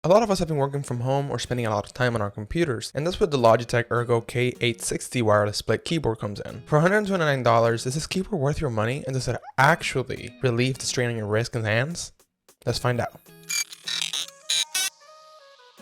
A lot of us have been working from home or spending a lot of time on our computers, and that's where the Logitech Ergo K860 wireless split keyboard comes in. For $129, is this keyboard worth your money, and does it actually relieve the strain on your wrist and hands? Let's find out.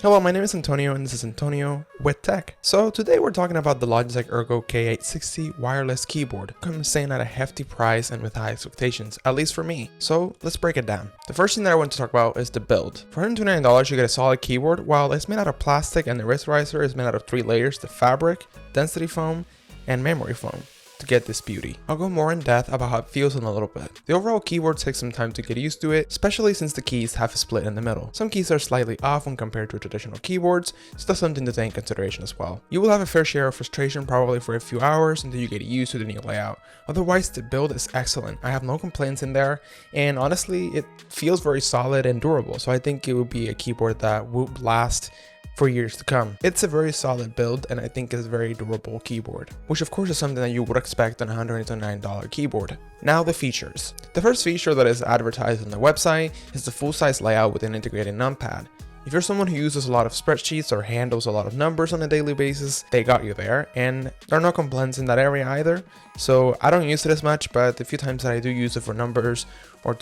Hello, my name is Antonio and this is Antonio with Tech. So today we're talking about the Logitech Ergo K860 wireless keyboard. I'm saying at a hefty price and with high expectations, at least for me. So let's break it down. The first thing that I want to talk about is the build. For $129 you get a solid keyboard. While it's made out of plastic and the wrist riser is made out of 3 layers, the fabric, density foam, and memory foam to get this beauty. I'll go more in depth about how it feels in a little bit. The overall keyboard takes some time to get used to it, especially since the keys have a split in the middle. Some keys are slightly off when compared to traditional keyboards, so that's something to take in consideration as well. You will have a fair share of frustration probably for a few hours until you get used to the new layout. Otherwise, the build is excellent. I have no complaints in there, and honestly, it feels very solid and durable, so I think it would be a keyboard that would last for years to come. It's a very solid build and I think is a very durable keyboard, which of course is something that you would expect on a $129 keyboard. Now the features. The first feature that is advertised on the website is the full-size layout with an integrated numpad. If you're someone who uses a lot of spreadsheets or handles a lot of numbers on a daily basis, they got you there, and there are no complaints in that area either. So I don't use it as much, but the few times that I do use it for numbers or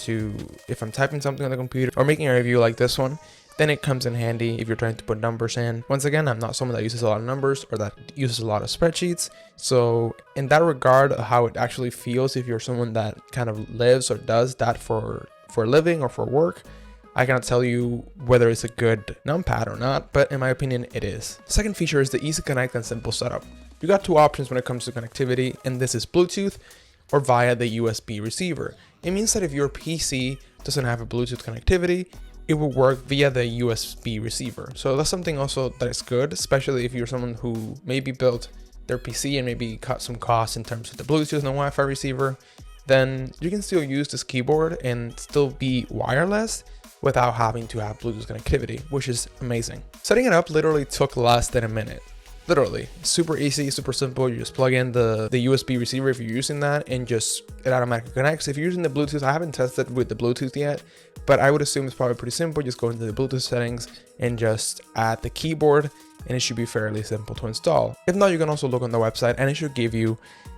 if I'm typing something on the computer or making a review like this one, then it comes in handy if you're trying to put numbers in. Once again, I'm not someone that uses a lot of numbers or that uses a lot of spreadsheets. So in that regard, how it actually feels if you're someone that kind of lives or does that for a living or for work, I cannot tell you whether it's a good numpad or not, but in my opinion, it is. The second feature is the easy connect and simple setup. You got two options when it comes to connectivity, and this is Bluetooth or via the USB receiver. It means that if your PC doesn't have a Bluetooth connectivity, it will work via the USB receiver. So that's something also that is good, especially if you're someone who maybe built their PC and maybe cut some costs in terms of the Bluetooth and the Wi-Fi receiver, then you can still use this keyboard and still be wireless without having to have Bluetooth connectivity, which is amazing. Setting it up literally took less than a minute. Literally, super easy, super simple. You just plug in the USB receiver if you're using that and just it automatically connects. If you're using the Bluetooth, I haven't tested with the Bluetooth yet, but I would assume it's probably pretty simple. Just go into the Bluetooth settings and just add the keyboard and it should be fairly simple to install. If not, you can also look on the website and it should give you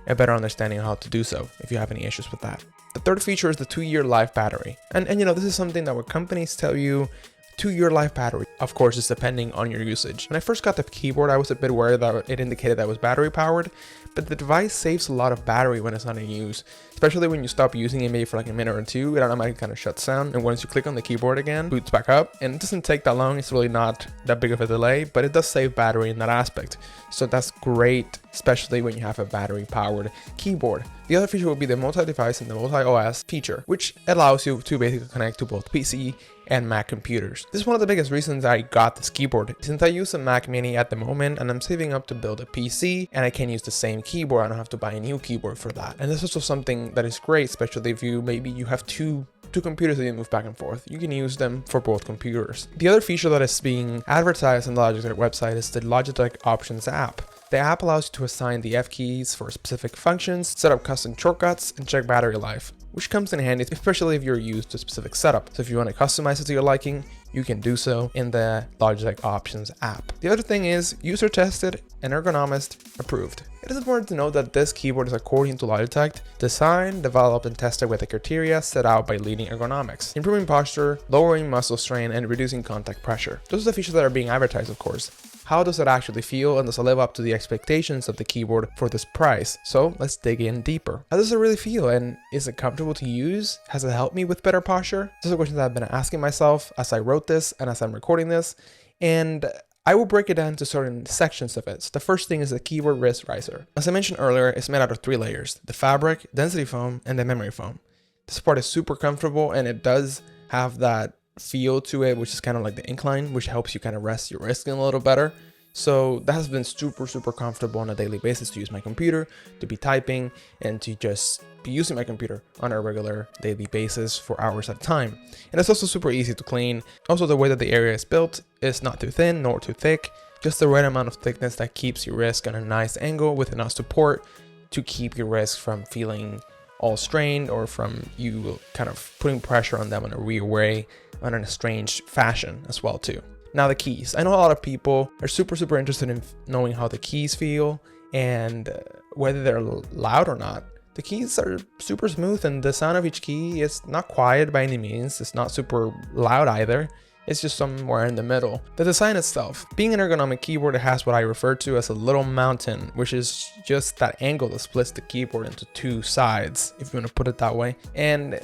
a better understanding of how to do so if you have any issues with that. The third feature is the 2-year life battery. And you know, this is something that what companies tell you, 2-year life battery. Of course, it's depending on your usage. When I first got the keyboard, I was a bit worried that it indicated that it was battery powered, but the device saves a lot of battery when it's not in use, especially when you stop using it maybe for like a minute or two, it automatically kind of shuts down. And once you click on the keyboard again, boots back up, and it doesn't take that long. It's really not that big of a delay, but it does save battery in that aspect. So that's great, especially when you have a battery powered keyboard. The other feature would be the multi-device and the multi-OS feature, which allows you to basically connect to both PC and Mac computers. This is one of the biggest reasons I got this keyboard. Since I use a Mac Mini at the moment and I'm saving up to build a PC and I can use the same keyboard, I don't have to buy a new keyboard for that. And this is also something that is great, especially if you have two computers that you move back and forth. You can use them for both computers. The other feature that is being advertised on the Logitech website is the Logitech Options app. The app allows you to assign the F keys for specific functions, set up custom shortcuts, and check battery life, which comes in handy, especially if you're used to a specific setup. So if you want to customize it to your liking, you can do so in the Logitech Options app. The other thing is user tested and Ergonomics approved. It is important to note that this keyboard is according to Logitech, designed, developed, and tested with the criteria set out by leading Ergonomics, improving posture, lowering muscle strain, and reducing contact pressure. Those are the features that are being advertised, of course. How does it actually feel, and does it live up to the expectations of the keyboard for this price? So let's dig in deeper. How does it really feel, and is it comfortable to use? Has it helped me with better posture? These are questions that I've been asking myself as I wrote this and as I'm recording this, and I will break it down into certain sections of it. So the first thing is the keyboard wrist riser. As I mentioned earlier, it's made out of 3 layers, the fabric, density foam, and the memory foam. This part is super comfortable and it does have that feel to it, which is kind of like the incline, which helps you kind of rest your wrist in a little better. So that has been super comfortable on a daily basis to use my computer, to be typing, and to just be using my computer on a regular daily basis for hours at a time. And it's also super easy to clean. Also, the way that the area is built is not too thin nor too thick, just the right amount of thickness that keeps your wrist on a nice angle with enough support to keep your wrist from feeling all strained or from you kind of putting pressure on them in a weird way, in a strange fashion as well too. Now the keys. I know a lot of people are super interested in knowing how the keys feel and whether they're loud or not. The keys are super smooth, and the sound of each key is not quiet by any means. It's not super loud either. It's just somewhere in the middle. The design itself, being an ergonomic keyboard, it has what I refer to as a little mountain, which is just that angle that splits the keyboard into two sides, if you want to put it that way. And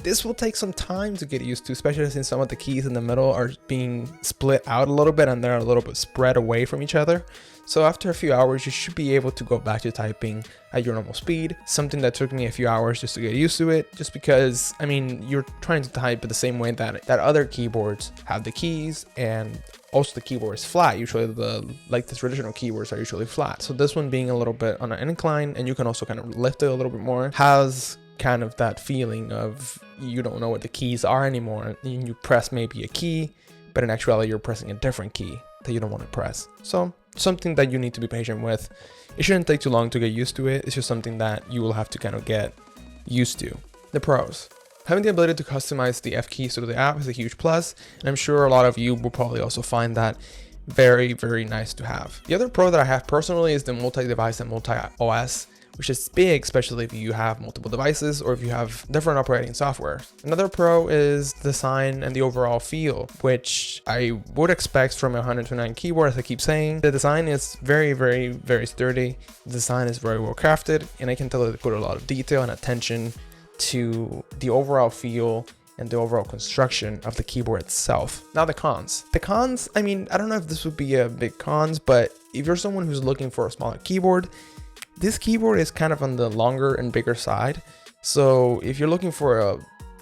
this will take some time to get used to, especially since some of the keys in the middle are being split out a little bit and they're a little bit spread away from each other. So after a few hours, you should be able to go back to typing at your normal speed. Something that took me a few hours just to get used to it, just because, I mean, you're trying to type the same way that other keyboards have the keys, and also the keyboard is flat. Usually the traditional keyboards are usually flat. So this one being a little bit on an incline, and you can also kind of lift it a little bit more, has kind of that feeling of you don't know what the keys are anymore. You press maybe a key, but in actuality you're pressing a different key that you don't want to press. So something that you need to be patient with. It shouldn't take too long to get used to it. It's just something that you will have to kind of get used to. The pros. Having the ability to customize the F keys through the app is a huge plus, and I'm sure a lot of you will probably also find that very nice to have. The other pro that I have personally is the multi-device and multi-OS, which is big, especially if you have multiple devices or if you have different operating software. Another pro is design and the overall feel, which I would expect from a 129 keyboard, as I keep saying. The design is very sturdy. The design is very well crafted, and I can tell that they put a lot of detail and attention to the overall feel and the overall construction of the keyboard itself. Now the cons. The cons, I mean, I don't know if this would be a big cons, but if you're someone who's looking for a smaller keyboard, this keyboard is kind of on the longer and bigger side. So if you're looking for a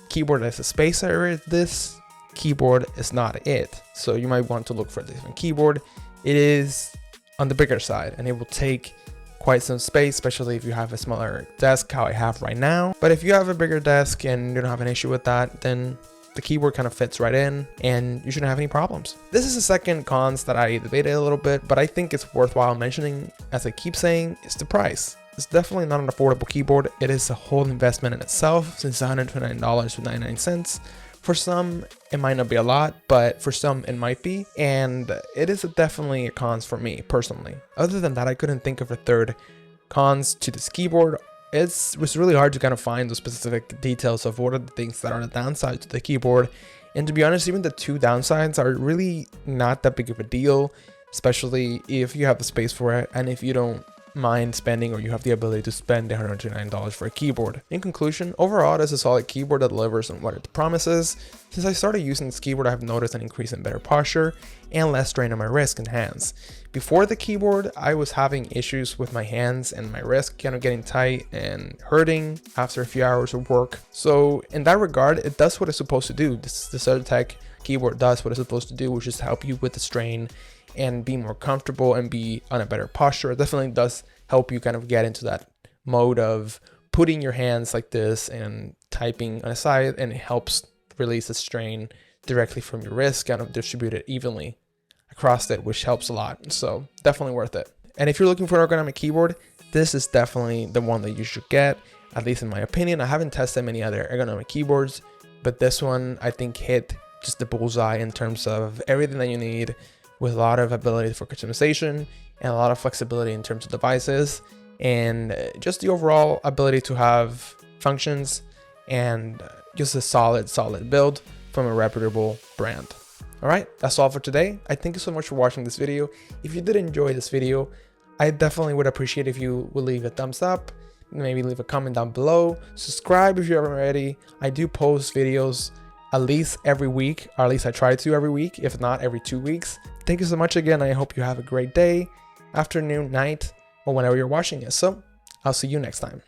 keyboard that's a space area, this keyboard is not it. So you might want to look for a different keyboard. It is on the bigger side, and it will take quite some space, especially if you have a smaller desk, how I have right now. But if you have a bigger desk and you don't have an issue with that, then the keyboard kind of fits right in and you shouldn't have any problems. This is the second cons that I debated a little bit, but I think it's worthwhile mentioning, as I keep saying, is the price. It's definitely not an affordable keyboard. It is a whole investment in itself, since $129.99. For some, it might not be a lot, but for some it might be, and it is definitely a cons for me personally. Other than that, I couldn't think of a third cons to this keyboard. It was really hard to kind of find the specific details of what are the things that are the downsides to the keyboard. And to be honest, even the two downsides are really not that big of a deal, especially if you have the space for it and if you don't mind spending, or you have the ability to spend $129 for a keyboard. In conclusion, overall, it is a solid keyboard that delivers on what it promises. Since I started using this keyboard, I have noticed an increase in better posture and less strain on my wrist and hands. Before the keyboard, I was having issues with my hands and my wrist kind of getting tight and hurting after a few hours of work. So in that regard, it does what it's supposed to do. The Logitech keyboard does what it's supposed to do, which is help you with the strain and be more comfortable and be on a better posture. It definitely does help you kind of get into that mode of putting your hands like this and typing on the side, and it helps release the strain directly from your wrist, kind of distribute it evenly across it, which helps a lot. So definitely worth it. And if you're looking for an ergonomic keyboard, this is definitely the one that you should get, at least in my opinion. I haven't tested many other ergonomic keyboards, but this one I think hit just the bullseye in terms of everything that you need, with a lot of ability for customization and a lot of flexibility in terms of devices, and just the overall ability to have functions and just a solid build from a reputable brand. All right, that's all for today. I thank you so much for watching this video. If you did enjoy this video, I definitely would appreciate if you would leave a thumbs up, maybe leave a comment down below, subscribe if you haven't already. I do post videos at least every week, or at least I try to every week, if not every 2 weeks. Thank you so much again. I hope you have a great day, afternoon, night, or whenever you're watching it. So I'll see you next time.